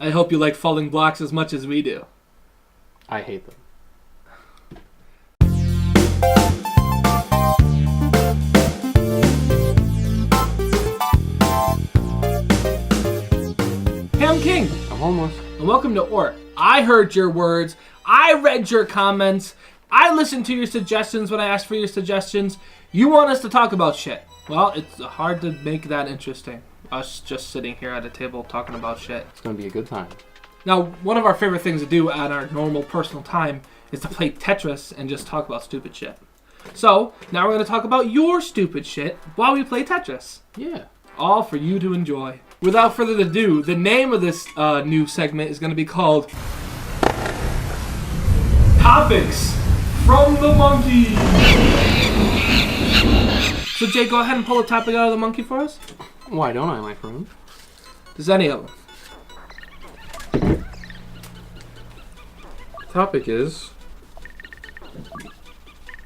I hope you like falling blocks as much as we do. I hate them. Hey, I'm King. I'm homeless. And welcome to ORT. I heard your words. I read your comments. I listened to your suggestions when I asked for your suggestions. You want us to talk about shit. Well, it's hard to make that interesting. Us just sitting here at a table talking about shit. It's going to be a good time. Now, one of our favorite things to do at our normal personal time is to play Tetris and just talk about stupid shit. So, now we're going to talk about your stupid shit while we play Tetris. Yeah. All for you to enjoy. Without further ado, the name of this new segment is going to be called Topics from the Monkey. So, Jay, go ahead and pull a topic out of the monkey for us. Why don't I, my friend? Does any of them? Topic is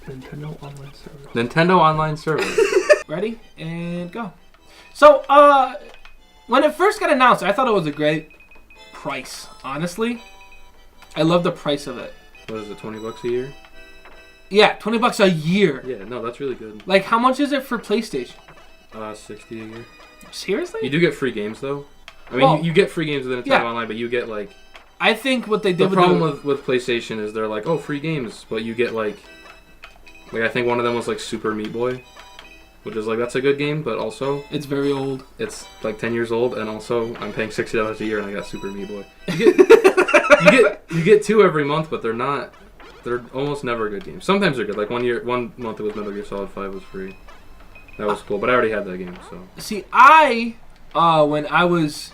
Nintendo Online Service. Nintendo Online Service. Ready? And go. So, when it first got announced, I thought it was a great price. Honestly, I love the price of it. What is it, $20 a year? Yeah, $20 a year. Yeah, no, that's really good. Like, how much is it for PlayStation? $60 a year. Seriously? You do get free games, though. I mean, Well, you get free games with Nintendo Online, but you get, like... I think what they did The problem with PlayStation is they're like, oh, free games, but you get, like, I think one of them was, like, Super Meat Boy, which is, like, that's a good game, but also... It's very old. It's, like, 10 years old, and also, I'm paying $60 a year, and I got Super Meat Boy. You get two every month, but they're almost never good games. Sometimes they're good. Like, one month it was Metal Gear Solid 5 was free. That was cool, but I already had that game, so... See, when I was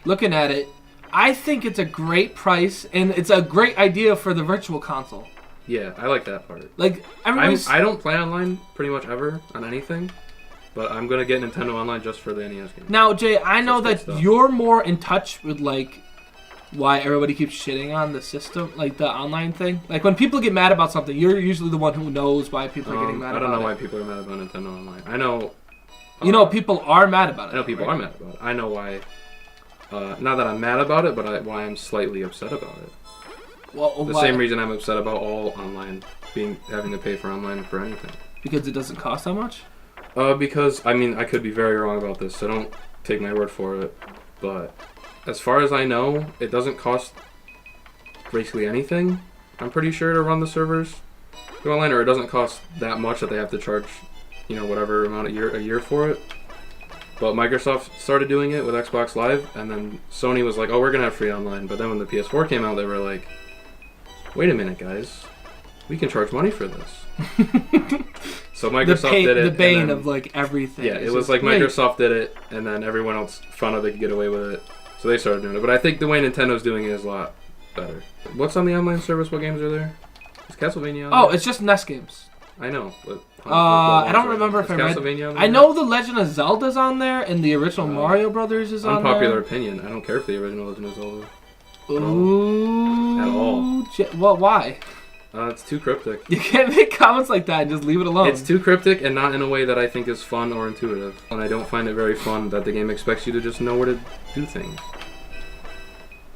looking at it, I think it's a great price, and it's a great idea for the virtual console. Yeah, I like that part. Like, I don't play online pretty much ever on anything, but I'm gonna get Nintendo Online just for the NES game. Now, Jay, I know that you're more in touch with, like, why everybody keeps shitting on the system, like the online thing. Like, when people get mad about something, you're usually the one who knows why people are getting mad about it. I don't know why people are mad about Nintendo Online. I know... people are mad about it. I know people are mad about it. I know why... not that I'm mad about it, but why I'm slightly upset about it. Well, the same reason I'm upset about all online, having to pay for online for anything. Because it doesn't cost that much? Because, I mean, I could be very wrong about this, so don't take my word for it, but as far as I know, it doesn't cost basically anything, I'm pretty sure, to run the servers through online, or it doesn't cost that much that they have to charge, whatever amount a year for it. But Microsoft started doing it with Xbox Live, and then Sony was like, oh, we're going to have free online. But then when the PS4 came out, they were like, wait a minute, guys. We can charge money for this. So Microsoft did it. The bane of, like, everything. Yeah, it was like great. Microsoft did it, and then everyone else found out they could get away with it. So they started doing it. But I think the way Nintendo's doing it is a lot better. What's on the online service? What games are there? Is Castlevania on there? Oh, it's just NES games. I know. But I don't remember if I read. I know the Legend of Zelda's on there, and the original Mario Brothers is on there. Unpopular opinion. I don't care for the original Legend of Zelda. Ooh. At all. Well, why? It's too cryptic. You can't make comments like that and just leave it alone. It's too cryptic and not in a way that I think is fun or intuitive. And I don't find it very fun that the game expects you to just know where to do things.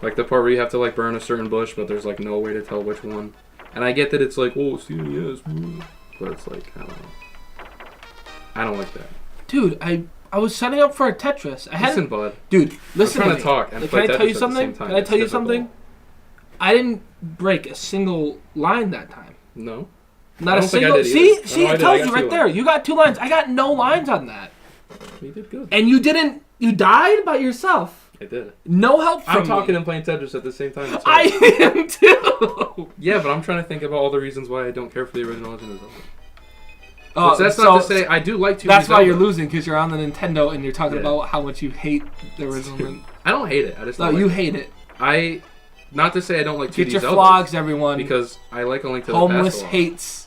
Like the part where you have to, like, burn a certain bush, but there's, like, no way to tell which one. And I get that it's like, oh, CNES, but it's like, I don't know. I don't like that. Dude, I was setting up for a Tetris. Listen, bud. Dude, listen I'm trying to talk and play Tetris at the same time. Can I tell you something? I didn't break a single line that time. No. Not a single. See, it tells you right there. You got 2 lines. I got no lines on that. You did good. And you didn't. You died by yourself. I did. No help from I'm talking and playing Tetris at the same time. I am too. Yeah, but I'm trying to think about all the reasons why I don't care for the original Legend of Zelda. That's not to say I do like to. That's why you're losing, because you're on the Nintendo and you're talking about how much you hate the original. I don't hate it. I just don't you hate it. Not to say I don't like 2D Get your Zeldas, flogs, everyone. Because I like A Link to the Homeless Past a lot. hates.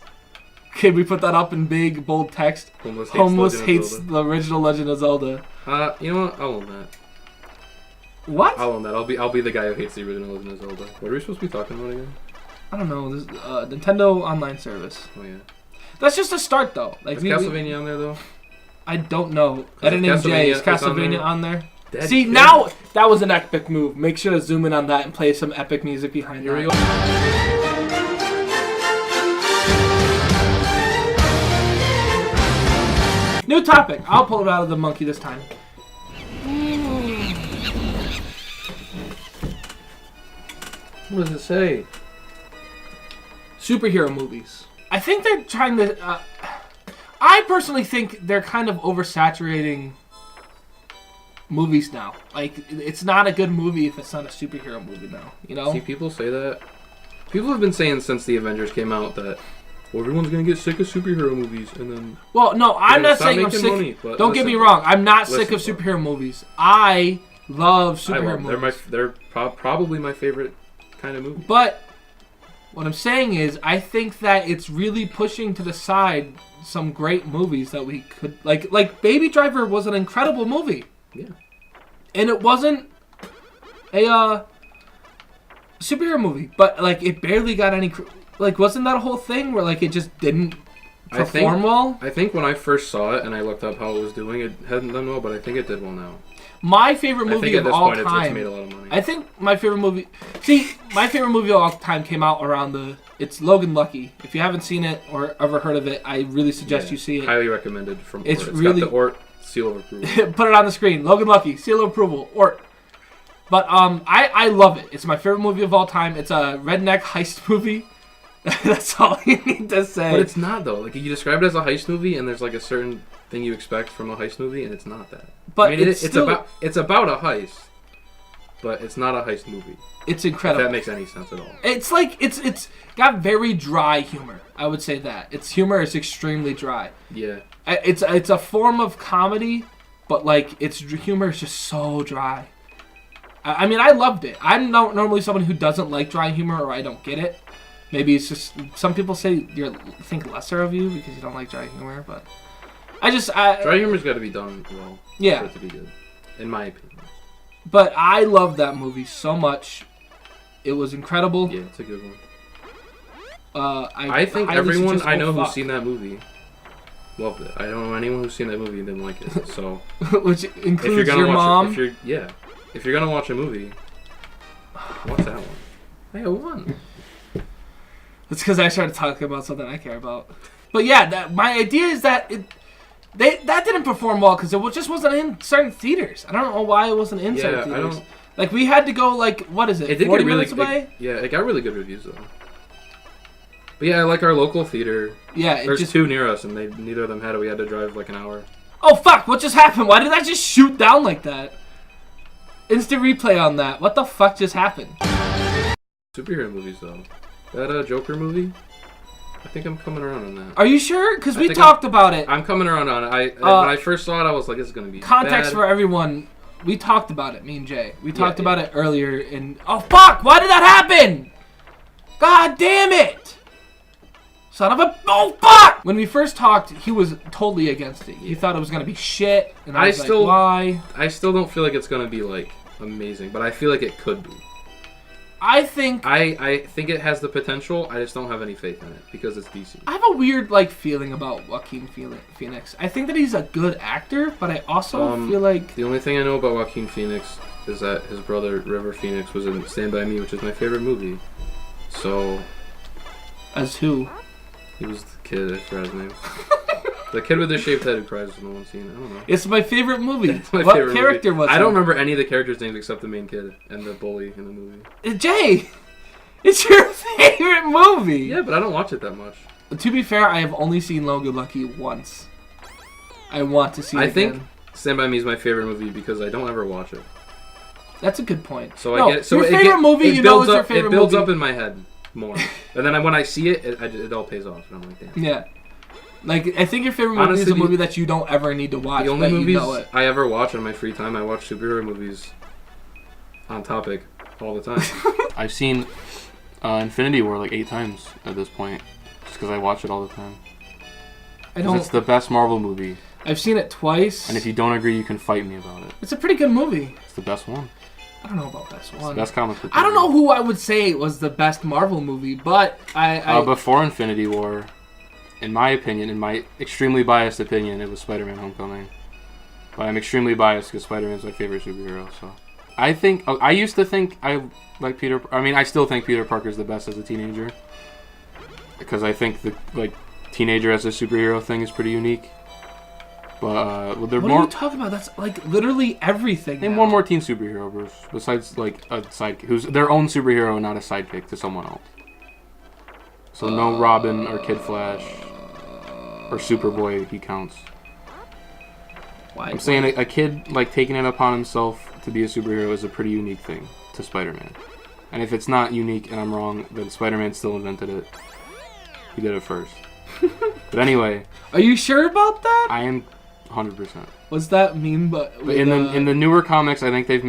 Can we put that up in big, bold text? Homeless hates the original Legend of Zelda. You know what? I'll own that. What? I'll own that. I'll be the guy who hates the original Legend of Zelda. What are we supposed to be talking about again? I don't know. This Nintendo Online Service. Oh, yeah. That's just a start, though. Like, is Castlevania on there, though? I don't know. Edit name J. Is Castlevania on there? Dead See, kid. now that was an epic move. Make sure to zoom in on that and play some epic music behind Here we that. go. New topic. I'll pull it out of the monkey this time. What does it say? Superhero movies. I think they're trying to... I personally think they're kind of oversaturating movies now. Like, it's not a good movie if it's not a superhero movie now, you know? See, people say that. People have been saying since the Avengers came out that, well, everyone's going to get sick of superhero movies, and then... Well, no, I'm not saying I'm making sick... money, but Don't get me wrong. I'm not sick of superhero movies. I love superhero movies. They're probably my favorite kind of movie. But what I'm saying is, I think that it's really pushing to the side some great movies that we could... Like Baby Driver was an incredible movie. Yeah. And it wasn't a superhero movie, but like it barely got any. Like, wasn't that a whole thing where like it just didn't perform well? I think when I first saw it and I looked up how it was doing, it hadn't done well, but I think it did well now. My favorite movie of all time. It's made a lot of money. I think my favorite movie. See, my favorite movie of all time came out around It's Logan Lucky. If you haven't seen it or ever heard of it, I really suggest you see it. Highly recommended from ORT. It's really got the ORT seal of approval. Put it on the screen. Logan Lucky, seal of approval. ORT. But I love it. It's my favorite movie of all time. It's a redneck heist movie. That's all you need to say. But it's not though. Like, you describe it as a heist movie, and there's like a certain thing you expect from a heist movie, and it's not that. But I mean, it's about a heist, but it's not a heist movie. It's incredible. If that makes any sense at all. It's like it's got very dry humor. I would say that its humor is extremely dry. Yeah. It's a form of comedy, but like its humor is just so dry. I mean, I loved it. I'm not normally someone who doesn't like dry humor, or I don't get it. Maybe it's just some people say think lesser of you because you don't like dry humor, but dry humor's got to be done well. Yeah. For it to be good, in my opinion. But I loved that movie so much. It was incredible. Yeah, it's a good one. I think everyone I know who's seen that movie loved it. I don't know anyone who's seen that movie and didn't like it. So, which includes your mom. If you're gonna watch a movie, watch that one. I got one. It's because I started talking about something I care about. But yeah, my idea is that that didn't perform well because it just wasn't in certain theaters. I don't know why it wasn't in certain theaters. Like, we had to go, like, what is it? It did 40 get really minutes away? It got really good reviews though. But yeah, I like our local theater. Yeah, there's two near us, and neither of them had it. We had to drive like an hour. Oh fuck! What just happened? Why did that just shoot down like that? Instant replay on that. What the fuck just happened? Superhero movies though. That Joker movie. I think I'm coming around on that. Are you sure? Because we talked about it. I'm coming around on it. When I first saw it, I was like, "This is gonna be context bad." For everyone." We talked about it, me and Jay. We talked about it earlier, and oh fuck! Why did that happen? God damn it! Son of a fuck! When we first talked, he was totally against it. He thought it was gonna be shit, and I was like, why? I still don't feel like it's gonna be like amazing, but I feel like it could be. I think it has the potential. I just don't have any faith in it because it's DC. I have a weird feeling about Joaquin Phoenix. I think that he's a good actor, but I also feel like the only thing I know about Joaquin Phoenix is that his brother River Phoenix was in Stand By Me, which is my favorite movie. So, as who? He was the kid. I forgot his name. The kid with the shaved head who cries in the one scene. I don't know. It's my favorite movie. It's my what favorite character movie. was I don't remember any of the characters' names except the main kid and the bully in the movie. Jay, it's your favorite movie. Yeah, but I don't watch it that much. To be fair, I have only seen Logan Lucky once. I want to see it again. I think Stand By Me is my favorite movie because I don't ever watch it. That's a good point. So I get your favorite movie, you know, is your favorite movie. It builds up in my head more, and then when I see it, it all pays off, and I'm like, damn. Yeah. Like, I think your favorite movie is a movie that you don't ever need to watch. The only movies I ever watch in my free time, I watch superhero movies on topic all the time. I've seen Infinity War like 8 times at this point, just because I watch it all the time. It's the best Marvel movie. I've seen it twice. And if you don't agree, you can fight me about it. It's a pretty good movie. It's the best one. I don't know about best one. It's the best comic book I don't know who I would say was the best Marvel movie, but before Infinity War, in my opinion, in my extremely biased opinion, it was Spider-Man: Homecoming. But I'm extremely biased because Spider-Man's my favorite superhero. So I used to think I like Peter. I mean, I still think Peter Parker's the best as a teenager because I think the teenager as a superhero thing is pretty unique. But what are you talking about? That's like literally everything. Name one more teen superhero, Bruce, besides like a sidekick who's their own superhero, not a sidekick to someone else. So no Robin or Kid Flash or Superboy. He counts. Why? I'm saying a kid like taking it upon himself to be a superhero is a pretty unique thing to Spider-Man. And if it's not unique and I'm wrong, then Spider-Man still invented it. He did it first. But anyway, are you sure about that? I am 100%. What's that mean? But in the newer comics, I think they've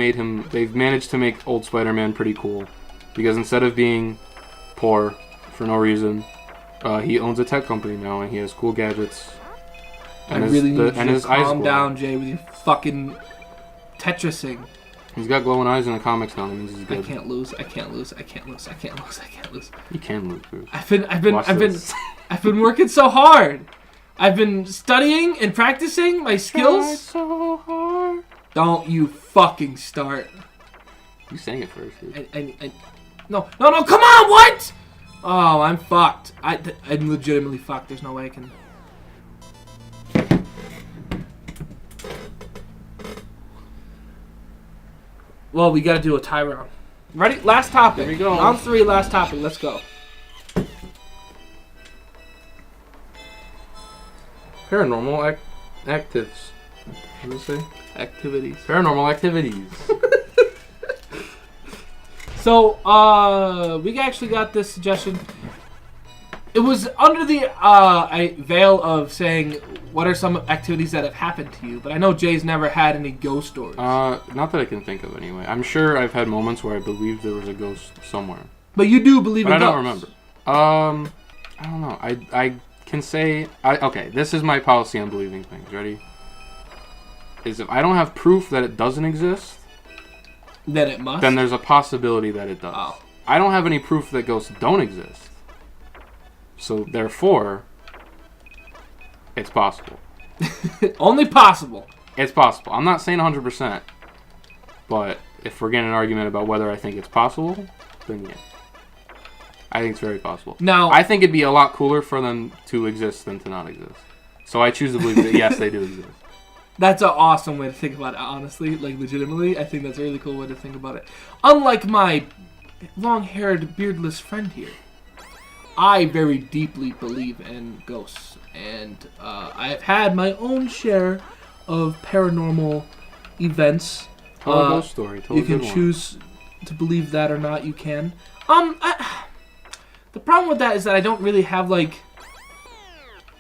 managed to make old Spider-Man pretty cool because instead of being poor for no reason, he owns a tech company now and he has cool gadgets. And I really need you to calm down, Jay, with your fucking Tetrising. He's got glowing eyes in the comics now. That means he's good. I can't lose. I can't lose. I can't lose. I can't lose. I can't lose. You can lose, Bruce. I've been working so hard. I've been studying and practicing my skills. Try so hard. Don't you fucking start. You sang it first, dude. No, come on, what? Oh, I'm fucked. I'm legitimately fucked. There's no way I can. Well, we gotta do a tie round. Ready? Last topic. Here we go. Round 3, last topic. Let's go. Paranormal actives. What does it say? Activities. Paranormal Activities. So, we actually got this suggestion. It was under the veil of saying, what are some activities that have happened to you? But I know Jay's never had any ghost stories. Not that I can think of anyway. I'm sure I've had moments where I believed there was a ghost somewhere. But you do believe in ghosts. I don't remember. I don't know. I can say... okay, this is my policy on believing things. Ready? Is if I don't have proof that it doesn't exist... Then it must? Then there's a possibility that it does. Oh. I don't have any proof that ghosts don't exist. So, therefore, it's possible. Only possible. It's possible. I'm not saying 100%. But if we're getting an argument about whether I think it's possible, then yeah. I think it's very possible. Now, I think it'd be a lot cooler for them to exist than to not exist. So I choose to believe that, yes, they do exist. That's an awesome way to think about it, honestly. Like, legitimately, I think that's a really cool way to think about it. Unlike my long-haired, beardless friend here. I very deeply believe in ghosts, and I have had my own share of paranormal events. Tell a ghost story. Tell you can choose to believe that or not. You can. The problem with that is that I don't really have like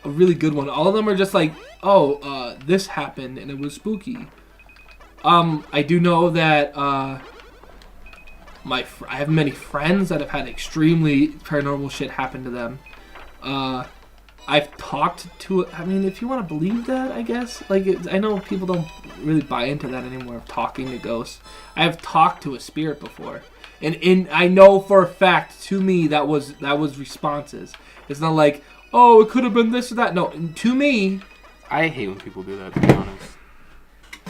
a really good one. All of them are just like, oh, this happened and it was spooky. I do know that I have many friends that have had extremely paranormal shit happen to them. I've talked to... I mean, if you want to believe that, I guess. Like, I know people don't really buy into that anymore, of talking to ghosts. I have talked to a spirit before. And I know for a fact, to me, that was responses. It's not like, oh, it could have been this or that. No, to me... I hate when people do that, to be honest.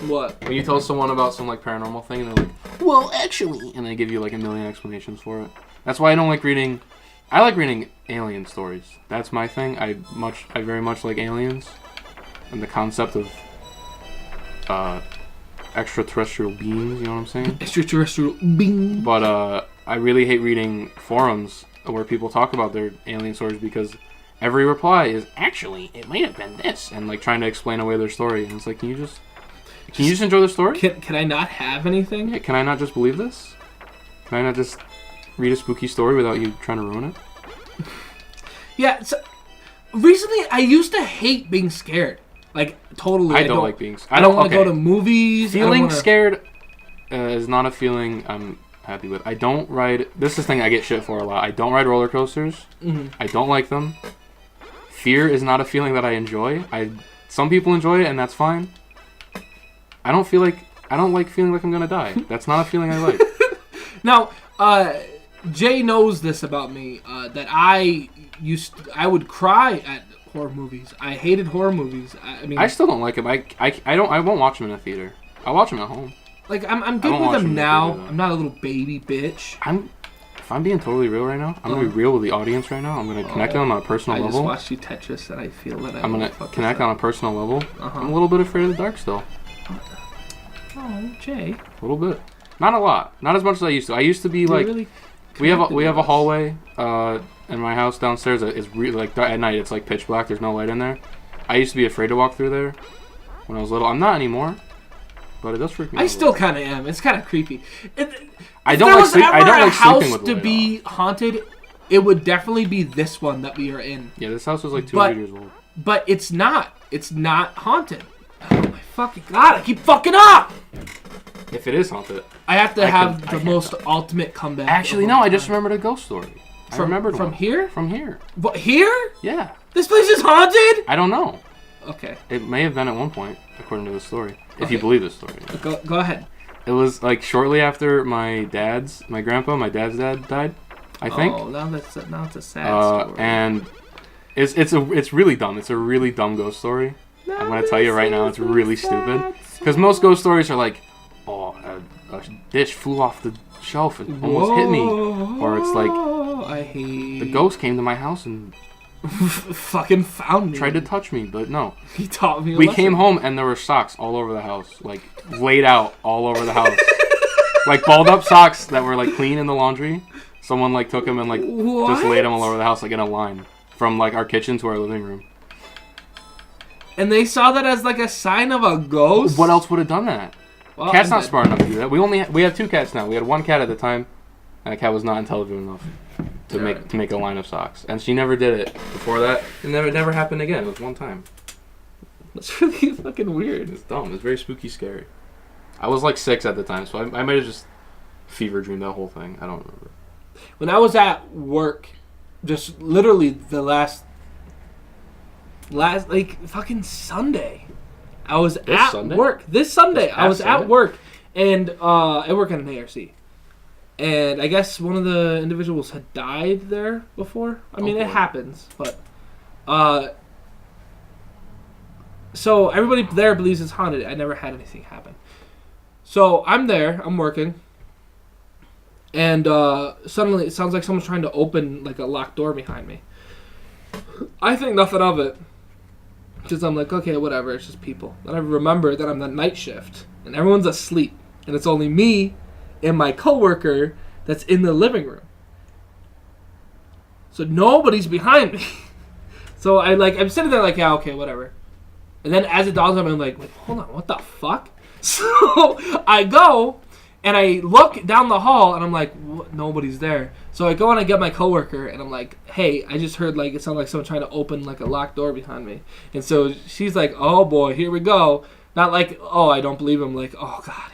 What? When you tell someone about some like paranormal thing and they're like, well, actually, and they give you like a million explanations for it. That's why I don't like reading. I like reading alien stories. That's my thing. I very much like aliens and the concept of extraterrestrial beings. You know what I'm saying? Extraterrestrial being. But I really hate reading forums where people talk about their alien stories because every reply is actually it might have been this and like trying to explain away their story. And it's like, can you just enjoy the story? Can I not have anything? Yeah, can I not just believe this? Can I not just read a spooky story without you trying to ruin it? Yeah, so recently I used to hate being scared. Like, totally. I don't like being scared. I don't want to go to movies. Feeling scared is not a feeling I'm happy with. I don't ride... This is the thing I get shit for a lot. I don't ride roller coasters. Mm-hmm. I don't like them. Fear is not a feeling that I enjoy. Some people enjoy it, and that's fine. I don't like feeling like I'm gonna die. That's not a feeling I like. Now, Jay knows this about me. That I would cry at horror movies. I hated horror movies. I mean, I still don't like them. I won't watch them in a theater. I'll watch them at home. like I'm good with them now. I'm not a little baby bitch. If I'm being totally real right now, I'm gonna be real with the audience right now. I'm gonna connect them on a personal level. I just watched you Tetris, and I feel that I'm gonna connect on a personal level. I'm a little bit afraid of the dark still. Oh, Jay. A little bit. Not a lot. Not as much as I used to. I used to be like, really we have a hallway in my house downstairs. It's really like at night. It's like pitch black. There's no light in there. I used to be afraid to walk through there when I was little. I'm not anymore, but it does freak me out. I still kind of am. It's kind of creepy. I don't like sleeping with the light house to be haunted, it would definitely be this one that we are in. Yeah, this house was like 200 years old. But it's not. It's not haunted. Oh my fucking god! I keep fucking up. If it is haunted, I have to have the most ultimate comeback. Actually, no. I just remembered a ghost story. I remembered from one. here. From here. What, here? Yeah. This place is haunted. I don't know. Okay. It may have been at one point, according to the story. If you believe the story. Go ahead. It was like shortly after my dad's dad died, I think. Oh, now it's a sad story. And it's really dumb. It's a really dumb ghost story. I'm gonna tell you right now, it's really stupid. Because most ghost stories are like, oh, a dish flew off the shelf and almost hit me, or it's like, I hate the ghost came to my house and fucking found me. Tried to touch me, but no. He taught me. We came home and there were socks all over the house, like laid out all over the house, like balled up socks that were like clean in the laundry. Someone like took them and like just laid them all over the house, like in a line from like our kitchen to our living room. And they saw that as like a sign of a ghost. What else would have done that? Well, Cat's not smart enough to do that. We have 2 cats now. We had 1 cat at the time, and the cat was not intelligent enough to make a line of socks, and she never did it. Before that, it never happened again. It was one time. That's really fucking weird. It's dumb. It's very spooky, scary. I was like 6 at the time, so I might have just fever dreamed that whole thing. I don't remember. When I was at work, just literally the last like fucking Sunday, I was work. This Sunday, I was at work, and I work at an ARC. And I guess one of the individuals had died there before. I mean, it happens, but so everybody there believes it's haunted. I never had anything happen. So I'm there, I'm working, and suddenly it sounds like someone's trying to open like a locked door behind me. I think nothing of it, because I'm like, okay, whatever, it's just people. Then I remember that I'm the night shift, and everyone's asleep, and it's only me and my coworker that's in the living room. So nobody's behind me. So I'm sitting there like, yeah, okay, whatever. And then as it dawns on me, I'm like, wait, hold on, what the fuck? So I go and I look down the hall and I'm like, nobody's there. So I go and I get my coworker and I'm like, hey, I just heard like it sounded like someone trying to open like a locked door behind me. And so she's like, oh boy, here we go. Not like, oh, I don't believe him. Like, oh god,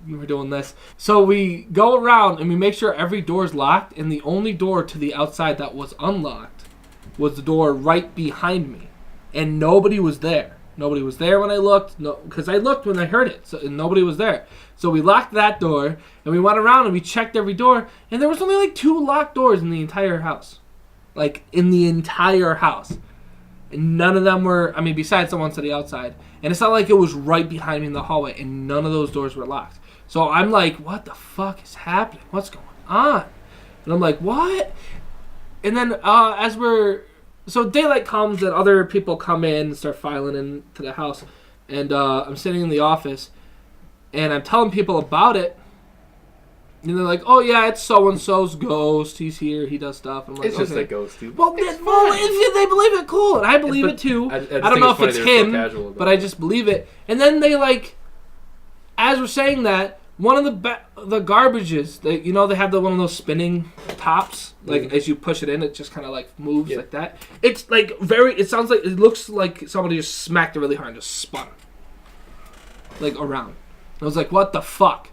we're doing this. So we go around and we make sure every door's locked, and the only door to the outside that was unlocked was the door right behind me, and nobody was there. Nobody was there when I looked. No, because I looked when I heard it, so and nobody was there. So we locked that door, and we went around and we checked every door, and there was only like 2 locked doors in the entire house, like in the entire house, and none of them were. I mean, besides the ones to the outside. And it's not like it was right behind me in the hallway, and none of those doors were locked. So I'm like, what the fuck is happening? What's going on? And I'm like, what? And then so daylight comes and other people come in and start filing into the house. And I'm sitting in the office, and I'm telling people about it. And they're like, oh yeah, it's so-and-so's ghost. He's here. He does stuff. I'm like, it's just a ghost, dude. Well, if they believe it, cool. And I believe it too. I don't know if it's him, but I just believe it. And then they as we're saying that, one of the garbages, they have one of those spinning tops. Like as you push it in, it just kind of like moves like that. It's like it sounds like, it looks like somebody just smacked it really hard and just spun like around. And I was like, what the fuck?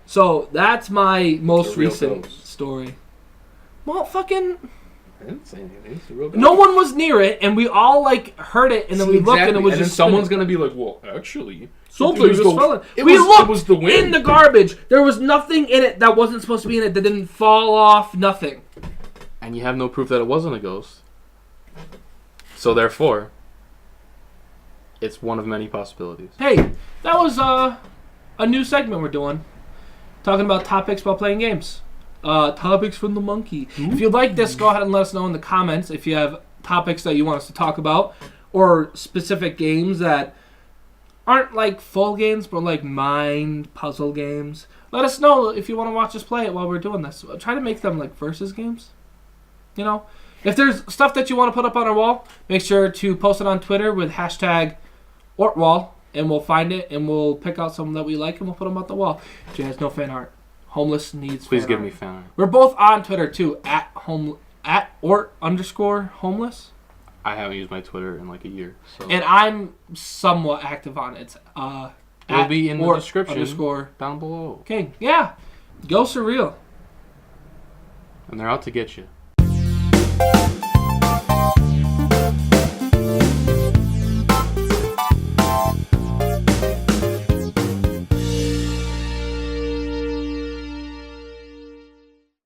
So that's my most recent story. Well, fucking. I didn't say anything. It's a real ghost. No one was near it, and we all heard it, and then we looked, and it was just. Someone's gonna be like, "Well, actually, something was falling." It was the wind in the garbage. There was nothing in it that wasn't supposed to be in it. That didn't fall off. Nothing. And you have no proof that it wasn't a ghost. So therefore, it's one of many possibilities. Hey, that was a new segment we're doing. Talking about topics while playing games. Topics from the monkey. If you like this, go ahead and let us know in the comments if you have topics that you want us to talk about or specific games that aren't like full games but like mind puzzle games. Let us know if you want to watch us play it while we're doing this. Try to make them like versus games. You know? If there's stuff that you want to put up on our wall, make sure to post it on Twitter with hashtag ORTWall, and we'll find it and we'll pick out some that we like and we'll put them on the wall. Jay has no fan art. Homeless needs Please fan give art. me fan art. We're both on Twitter too, at @ORT_homeless. I haven't used my Twitter in like a year. So. And I'm somewhat active on it. It'll be in the description _. down below. Okay, yeah. Go surreal. And they're out to get you.